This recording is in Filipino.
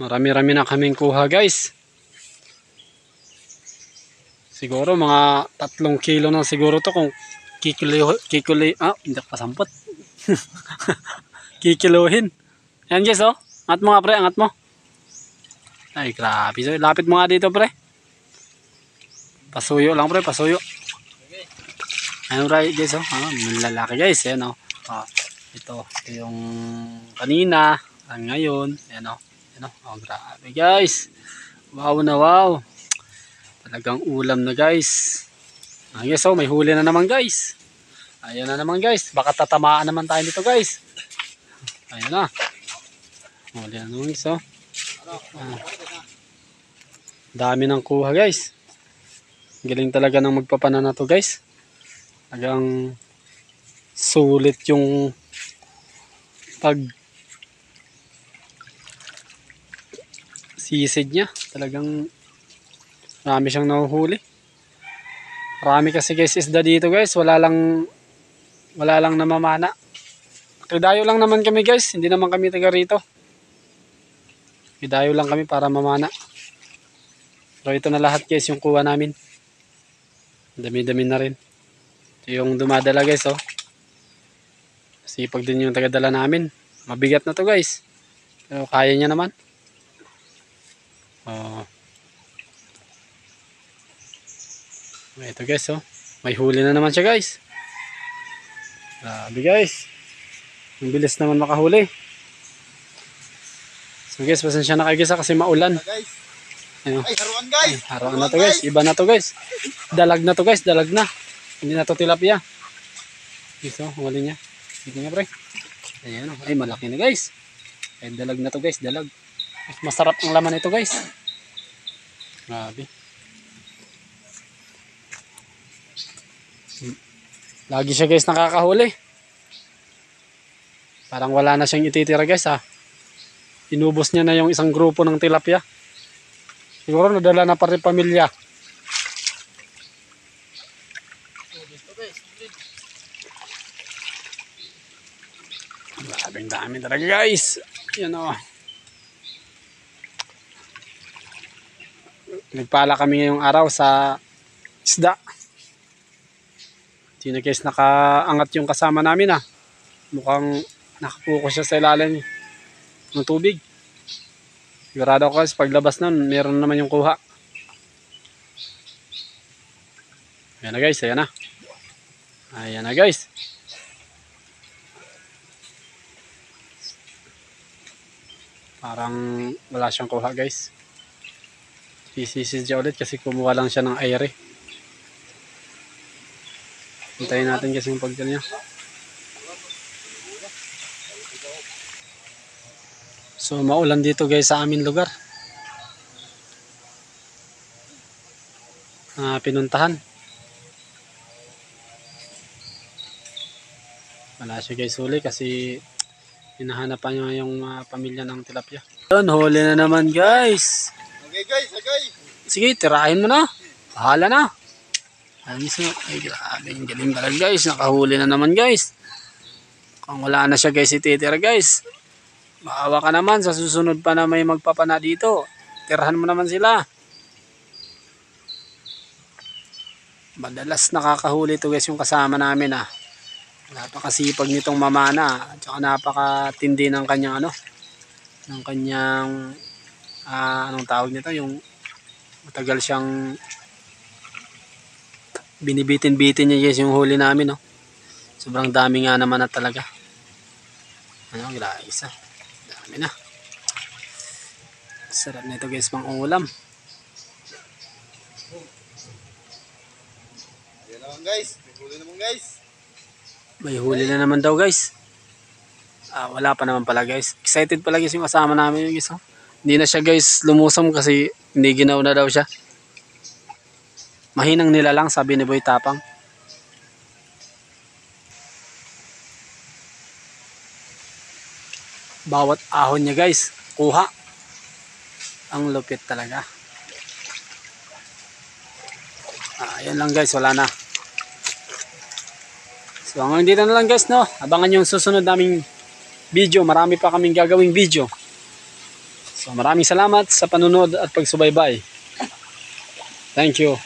Marami-rami na kaming kuha guys. Siguro mga 3 kilo na siguro to kung hindi pa sampot. Kikiluhin. Yan guys oh. Angat mo nga pre, angat mo. Ay grabe. So, lapit mo nga dito pre. Pasuyo lang pre, pasuyo. Ayun right guys oh. Lalaki guys. Ayan oh. Ito yung kanina. Ngayon. Ayan oh. Ayan oh. Grabe guys. Wow na wow. Talagang ulam na guys. Guys oh, may huli na naman guys. Ayan na naman guys. Baka tatamaan naman tayo dito guys. Ayan na. Huli na naman guys oh. Dami ng kuha guys. Galing talaga ng magpapana na to guys. Talagang sulit yung pag sisid niya. Talagang marami siyang nahuhuli. Marami kasi guys isda dito guys. Wala lang namamana. Kidayo lang naman kami guys. Hindi naman kami taga rito. Kidayo lang kami para mamana. Pero ito na lahat guys yung kuha namin. Dami-dami na rin. Ito yung dumadala guys oh. Sipag din yung tagadala namin. Mabigat na to guys. Pero kaya niya naman. Ito guys oh. May huli na naman siya guys. Grabe guys. Ang bilis naman makahuli. So guys, pasensya na kayo guys kasi maulan. Ayun. Ay, haruan guys. Ay, haruan na to guys. Iba na to guys. Dalag na to guys, dalag na. Hindi na to tilapia. Guys oh, huli niya. Dito nga pre. Ayan oh. Ay, malaki na guys. Ay, dalag na to guys, dalag. Masarap ang laman nito guys. Grabe. Lagi siya guys nakakahuli. Parang wala na siyang ititira guys ha. Inubos niya na yung isang grupo ng tilapia. Siguro nadala na pa rin pamilya. Grabing dami talaga guys. Yan o. Nagpala kami ngayong araw sa isda. Hindi na guys nakaangat yung kasama namin ah. Mukhang nakapokus siya sa ilalim ng tubig. Sigurado ko guys paglabas nun meron naman yung kuha. Ayan na guys, ayan na. Ayan na guys. Parang wala siyang kuha guys. Sisisid siya ulit kasi kumuha lang siya ng aire. Hintayin natin kasi yung pagdala niya. So maulan dito guys sa aming lugar. Pinuntahan. Wala siya guys huli kasi hinahanapan niya yung pamilya ng tilapia. Yun, huli na naman guys. Okay guys, okay. Sige, tirahin mo na. Bahala na. Ay grabe, galing talaga guys. Nakahuli na naman guys. Kung wala na siya guys ititira guys. Maawa ka naman sa susunod pa na may magpapana dito. Tirahan mo naman sila. Madalas nakakahuli ito guys yung kasama namin ah. Napakasipag nitong mamana. At saka napakatindi ng kanyang ano. Ng kanyang anong tawag nito? Yung matagal siyang binibitin-bitin niya guys yung huli namin no. Sobrang dami nga naman na talaga. Ano, guys ah. Dami na. Sarap nito guys pang ulam. Ayan naman guys. May huli naman guys. May huli na naman daw guys. Wala pa naman pala guys. Excited pala guys yung kasama namin yung guys. Oh. Hindi na siya guys lumusong kasi hindi ginaw na daw siya. Mahinang nila lang sabi ni Boy Tapang. Bawat ahon niya guys, kuha. Ang lupit talaga. Ayan lang guys, wala na. So hanggang dito na lang guys no. Abangan yung susunod naming video. Marami pa kaming gagawing video. So maraming salamat sa panunod at pagsubaybay. Thank you.